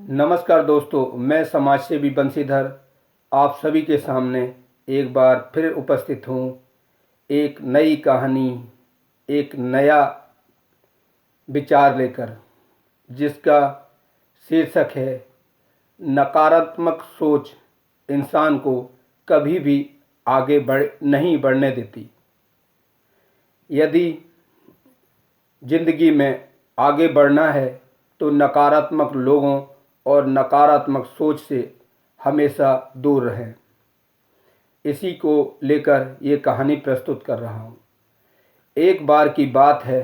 नमस्कार दोस्तों, मैं समाजसेवी बंशीधर आप सभी के सामने एक बार फिर उपस्थित हूँ। एक नई कहानी, एक नया विचार लेकर, जिसका शीर्षक है नकारात्मक सोच इंसान को कभी भी आगे नहीं बढ़ने देती। यदि ज़िंदगी में आगे बढ़ना है तो नकारात्मक लोगों और नकारात्मक सोच से हमेशा दूर रहें। इसी को लेकर ये कहानी प्रस्तुत कर रहा हूँ। एक बार की बात है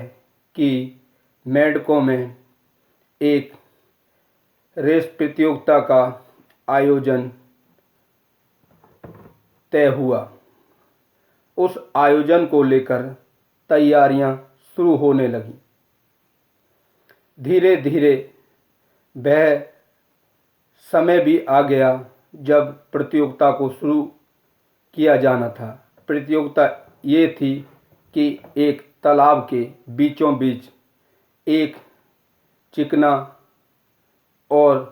कि मेंढकों में एक रेस प्रतियोगिता का आयोजन तय हुआ। उस आयोजन को लेकर तैयारियां शुरू होने लगीं। धीरे धीरे वह समय भी आ गया जब प्रतियोगिता को शुरू किया जाना था। प्रतियोगिता ये थी कि एक तालाब के बीचों बीच एक चिकना और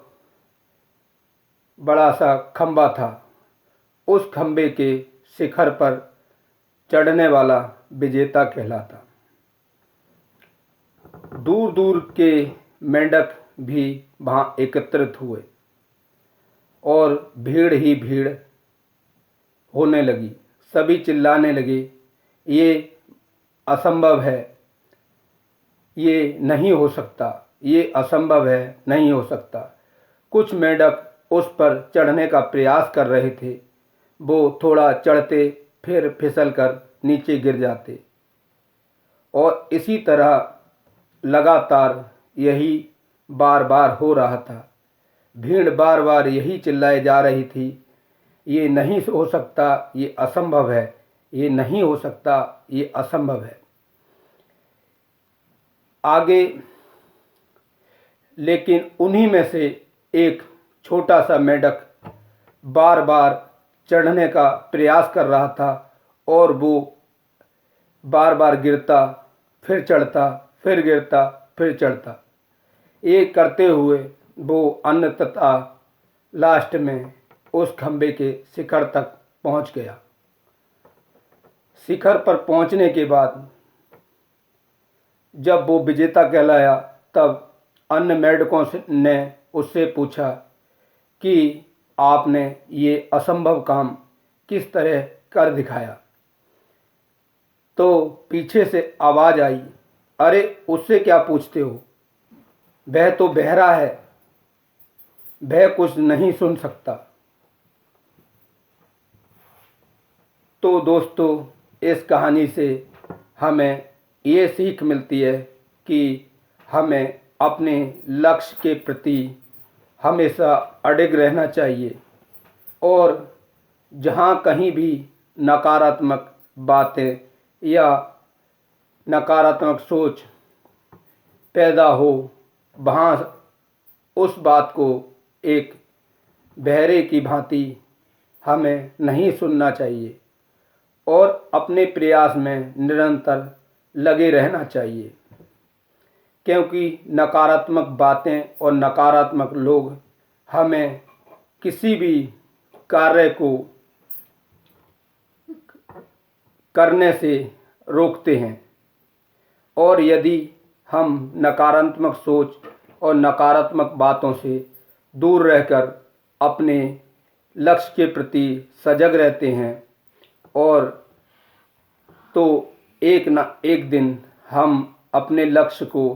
बड़ा सा खंबा था। उस खंबे के शिखर पर चढ़ने वाला विजेता कहलाता। दूर दूर के मेंढक भी वहाँ एकत्रित हुए और भीड़ ही भीड़ होने लगी। सभी चिल्लाने लगे, ये असंभव है, ये नहीं हो सकता, ये असंभव है, नहीं हो सकता। कुछ मेंढक उस पर चढ़ने का प्रयास कर रहे थे। वो थोड़ा चढ़ते फिर फिसलकर नीचे गिर जाते और इसी तरह लगातार यही बार बार हो रहा था। भीड़ बार बार यही चिल्लाए जा रही थी, ये नहीं हो सकता, ये असंभव है, ये नहीं हो सकता, ये असंभव है। आगे लेकिन उन्हीं में से एक छोटा सा मेंढक बार बार चढ़ने का प्रयास कर रहा था और वो बार बार गिरता, फिर चढ़ता, फिर गिरता, फिर चढ़ता। ये करते हुए वो अंततः लास्ट में उस खंबे के शिखर तक पहुंच गया। शिखर पर पहुंचने के बाद जब वो विजेता कहलाया, तब अन्य मेंढकों ने उससे पूछा कि आपने ये असंभव काम किस तरह कर दिखाया। तो पीछे से आवाज़ आई, अरे उससे क्या पूछते हो, वह तो बहरा है, वह कुछ नहीं सुन सकता। तो दोस्तों, इस कहानी से हमें ये सीख मिलती है कि हमें अपने लक्ष्य के प्रति हमेशा अडिग रहना चाहिए और जहाँ कहीं भी नकारात्मक बातें या नकारात्मक सोच पैदा हो, वहाँ उस बात को एक बहरे की भांति हमें नहीं सुनना चाहिए और अपने प्रयास में निरंतर लगे रहना चाहिए। क्योंकि नकारात्मक बातें और नकारात्मक लोग हमें किसी भी कार्य को करने से रोकते हैं। और यदि हम नकारात्मक सोच और नकारात्मक बातों से दूर रहकर अपने लक्ष्य के प्रति सजग रहते हैं और तो एक न एक दिन हम अपने लक्ष्य को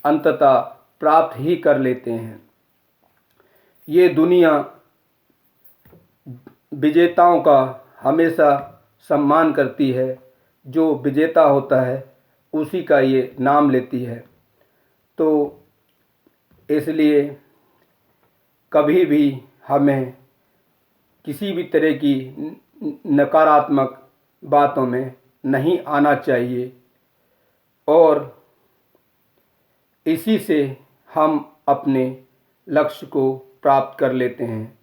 अंततः प्राप्त ही कर लेते हैं। ये दुनिया विजेताओं का हमेशा सम्मान करती है। जो विजेता होता है उसी का ये नाम लेती है। तो इसलिए कभी भी हमें किसी भी तरह की नकारात्मक बातों में नहीं आना चाहिए और इसी से हम अपने लक्ष्य को प्राप्त कर लेते हैं।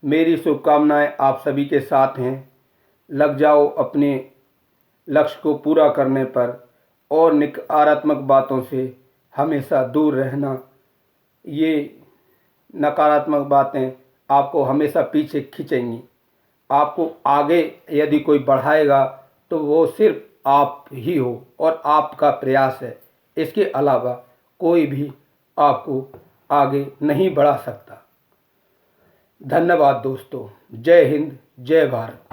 मेरी शुभकामनाएं आप सभी के साथ हैं। लग जाओ अपने लक्ष्य को पूरा करने पर और नकारात्मक बातों से हमेशा दूर रहना। ये नकारात्मक बातें आपको हमेशा पीछे खींचेंगी। आपको आगे यदि कोई बढ़ाएगा तो वो सिर्फ आप ही हो और आपका प्रयास है। इसके अलावा कोई भी आपको आगे नहीं बढ़ा सकता। धन्यवाद दोस्तों। जय हिंद, जय भारत।